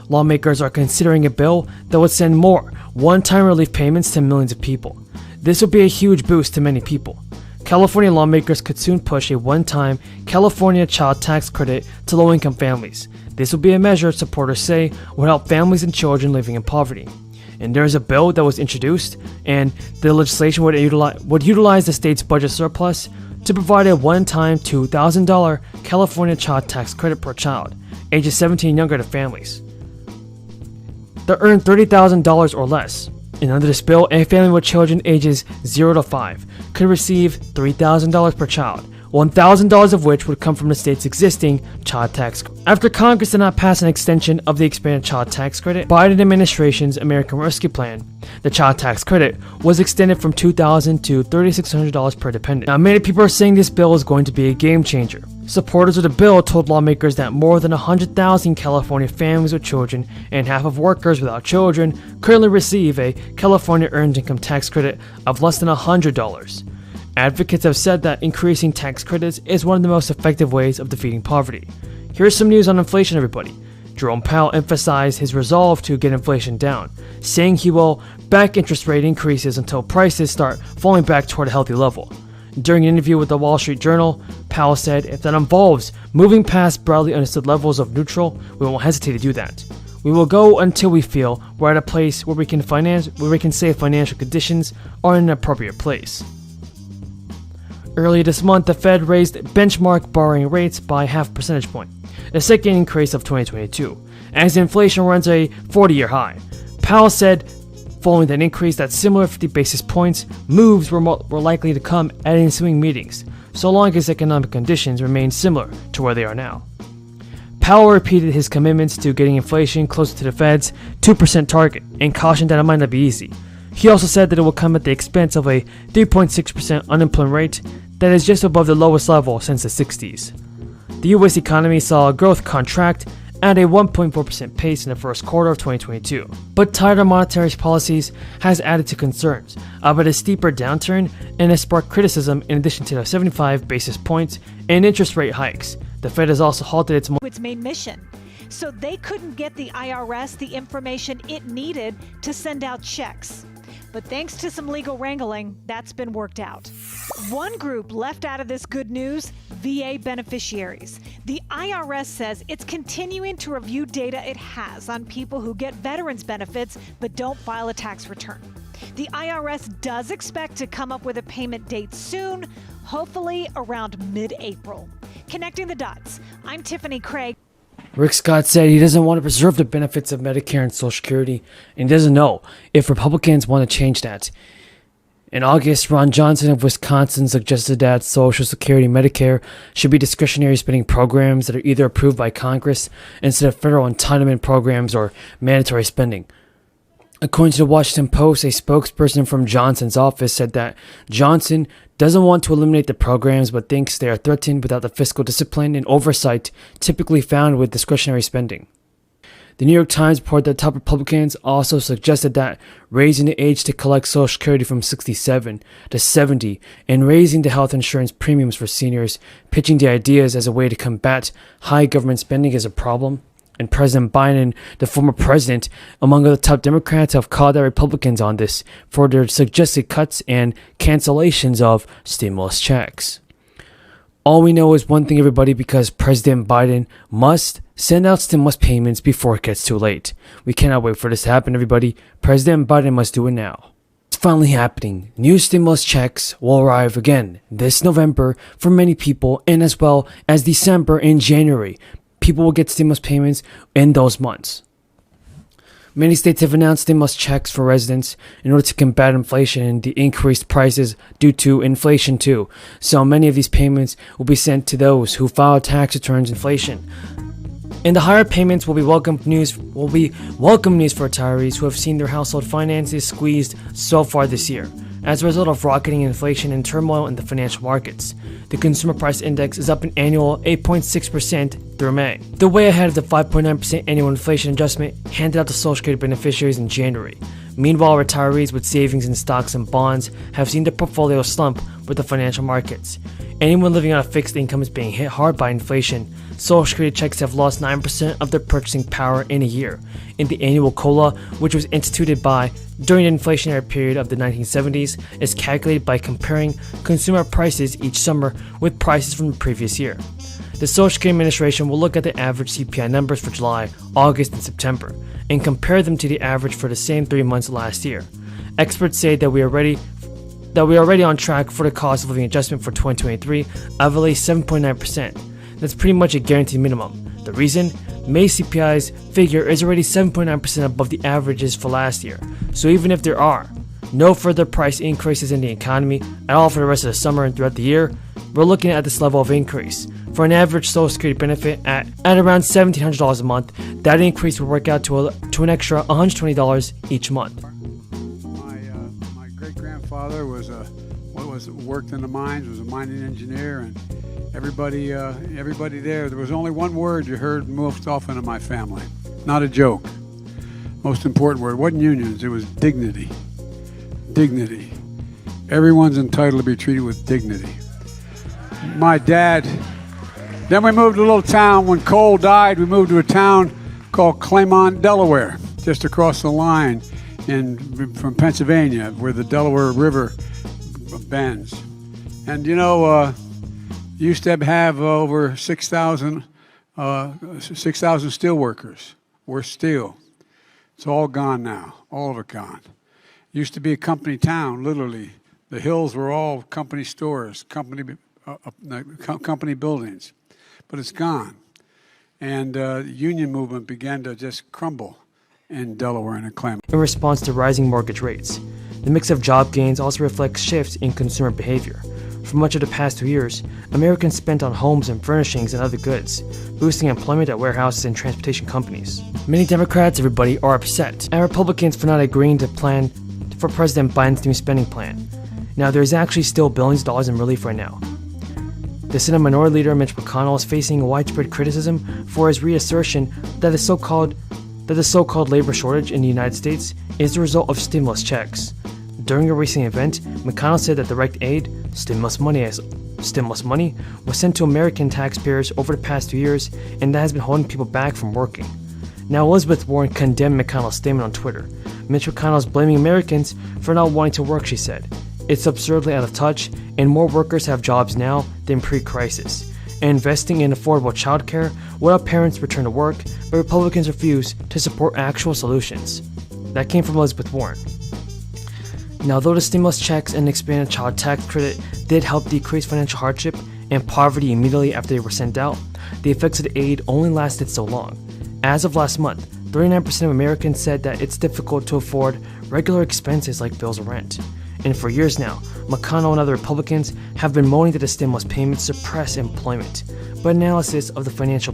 lawmakers are considering a bill that would send more one-time relief payments to millions of people. This would be a huge boost to many people. California lawmakers could soon push a one-time California child tax credit to low-income families. This will be a measure supporters say would help families and children living in poverty. And there is a bill that was introduced, and the legislation would utilize the state's budget surplus to provide a one-time $2,000 California child tax credit per child, ages 17 and younger to families that earn $30,000 or less. And under this bill, a family with children ages 0 to 5 could receive $3,000 per child, $1,000 of which would come from the state's existing child tax credit. After Congress did not pass an extension of the expanded child tax credit, Biden administration's American Rescue Plan, the child tax credit was extended from $2,000 to $3,600 per dependent. Now, many people are saying this bill is going to be a game changer. Supporters of the bill told lawmakers that more than 100,000 California families with children and half of workers without children currently receive a California earned income tax credit of less than $100. Advocates have said that increasing tax credits is one of the most effective ways of defeating poverty. Here's some news on inflation, everybody. Jerome Powell emphasized his resolve to get inflation down, saying he will back interest rate increases until prices start falling back toward a healthy level. During an interview with the Wall Street Journal, Powell said if that involves moving past broadly understood levels of neutral, we won't hesitate to do that. We will go until we feel we're at a place where we can say financial conditions are in an appropriate place. Earlier this month, the Fed raised benchmark borrowing rates by half a percentage point, the second increase of 2022, as inflation runs a 40-year high. Powell said following that increase that similar 50 basis points moves were likely to come at ensuing meetings, so long as economic conditions remain similar to where they are now. Powell repeated his commitments to getting inflation closer to the Fed's 2% target and cautioned that it might not be easy. He also said that it will come at the expense of a 3.6% unemployment rate that is just above the lowest level since the 60s. The U.S. economy saw growth contract at a 1.4% pace in the first quarter of 2022, but tighter monetary policies has added to concerns about a steeper downturn and has sparked criticism. In addition to the 75 basis points in interest rate hikes, the Fed has also halted its main mission, so they couldn't get the IRS the information it needed to send out checks. But thanks to some legal wrangling, that's been worked out. One group left out of this good news, VA beneficiaries. The IRS says it's continuing to review data it has on people who get veterans benefits but don't file a tax return. The IRS does expect to come up with a payment date soon, hopefully around mid-April. Connecting the dots, I'm Tiffany Craig. Rick Scott said he doesn't want to preserve the benefits of Medicare and Social Security, and he doesn't know if Republicans want to change that. In August, Ron Johnson of Wisconsin suggested that Social Security and Medicare should be discretionary spending programs that are either approved by Congress instead of federal entitlement programs or mandatory spending. According to the Washington Post, a spokesperson from Johnson's office said that Johnson doesn't want to eliminate the programs but thinks they are threatened without the fiscal discipline and oversight typically found with discretionary spending. The New York Times reported that top Republicans also suggested that raising the age to collect Social Security from 67 to 70 and raising the health insurance premiums for seniors, pitching the ideas as a way to combat high government spending is a problem. And President Biden, the former president, among other top Democrats, have called out Republicans on this for their suggested cuts and cancellations of stimulus checks. All we know is one thing, everybody, because President Biden must send out stimulus payments before it gets too late. We cannot wait for this to happen, everybody. President Biden must do it now. It's finally happening. New stimulus checks will arrive again this November for many people, and as well as December and January. People will get stimulus payments in those months. Many states have announced stimulus checks for residents in order to combat inflation and the increased prices due to inflation too. So many of these payments will be sent to those who file tax returns inflation. And the higher payments will be welcome news for retirees who have seen their household finances squeezed so far this year. As a result of rocketing inflation and turmoil in the financial markets, the Consumer Price Index is up an annual 8.6% through May. The way ahead of the 5.9% annual inflation adjustment handed out to Social Security beneficiaries in January. Meanwhile, retirees with savings in stocks and bonds have seen their portfolio slump with the financial markets. Anyone living on a fixed income is being hit hard by inflation, Social Security checks have lost 9% of their purchasing power in a year. And the annual COLA, which was instituted during the inflationary period of the 1970s, is calculated by comparing consumer prices each summer with prices from the previous year. The Social Security Administration will look at the average CPI numbers for July, August, and September, and compare them to the average for the same 3 months last year. Experts say that we are already on track for the cost of living adjustment for 2023 of at least 7.9%. That's pretty much a guaranteed minimum. The reason? May CPI's figure is already 7.9% above the averages for last year. So even if there are no further price increases in the economy at all for the rest of the summer and throughout the year, we're looking at this level of increase. For an average Social Security benefit at around $1,700 a month, that increase will work out to an extra $120 each month. My great-grandfather worked in the mines, was a mining engineer, and everybody there was only one word you heard most often in my family. Not a joke. Most important word. It wasn't unions, it was dignity. Dignity. Everyone's entitled to be treated with dignity. My dad, then we moved to a little town. When Cole died, we moved to a town called Claymont, Delaware, just across the line from Pennsylvania, where the Delaware River bends. And used to have over 6,000 steel workers. We're steel. It's all gone now, all of it gone. Used to be a company town, literally. The hills were all company stores, company buildings, but it's gone. And the union movement began to just crumble in Delaware and in Claymont. In response to rising mortgage rates, the mix of job gains also reflects shifts in consumer behavior. For much of the past 2 years, Americans spent on homes and furnishings and other goods, boosting employment at warehouses and transportation companies. Many Democrats, are upset at Republicans for not agreeing to plan for President Biden's new spending plan. Now, there is actually still billions of dollars in relief right now. The Senate Minority Leader Mitch McConnell is facing widespread criticism for his reassertion that the so-called labor shortage in the United States is the result of stimulus checks. During a recent event, McConnell said that direct aid, stimulus money, was sent to American taxpayers over the past 2 years, and that has been holding people back from working. Now, Elizabeth Warren condemned McConnell's statement on Twitter. Mitch McConnell is blaming Americans for not wanting to work, she said. It's absurdly out of touch, and more workers have jobs now than pre-crisis. And investing in affordable childcare will help parents return to work, but Republicans refuse to support actual solutions. That came from Elizabeth Warren. Now, though the stimulus checks and expanded child tax credit did help decrease financial hardship and poverty immediately after they were sent out, the effects of the aid only lasted so long. As of last month, 39% of Americans said that it's difficult to afford regular expenses like bills or rent. And for years now, McConnell and other Republicans have been moaning that the stimulus payments suppress employment. But analysis of the financial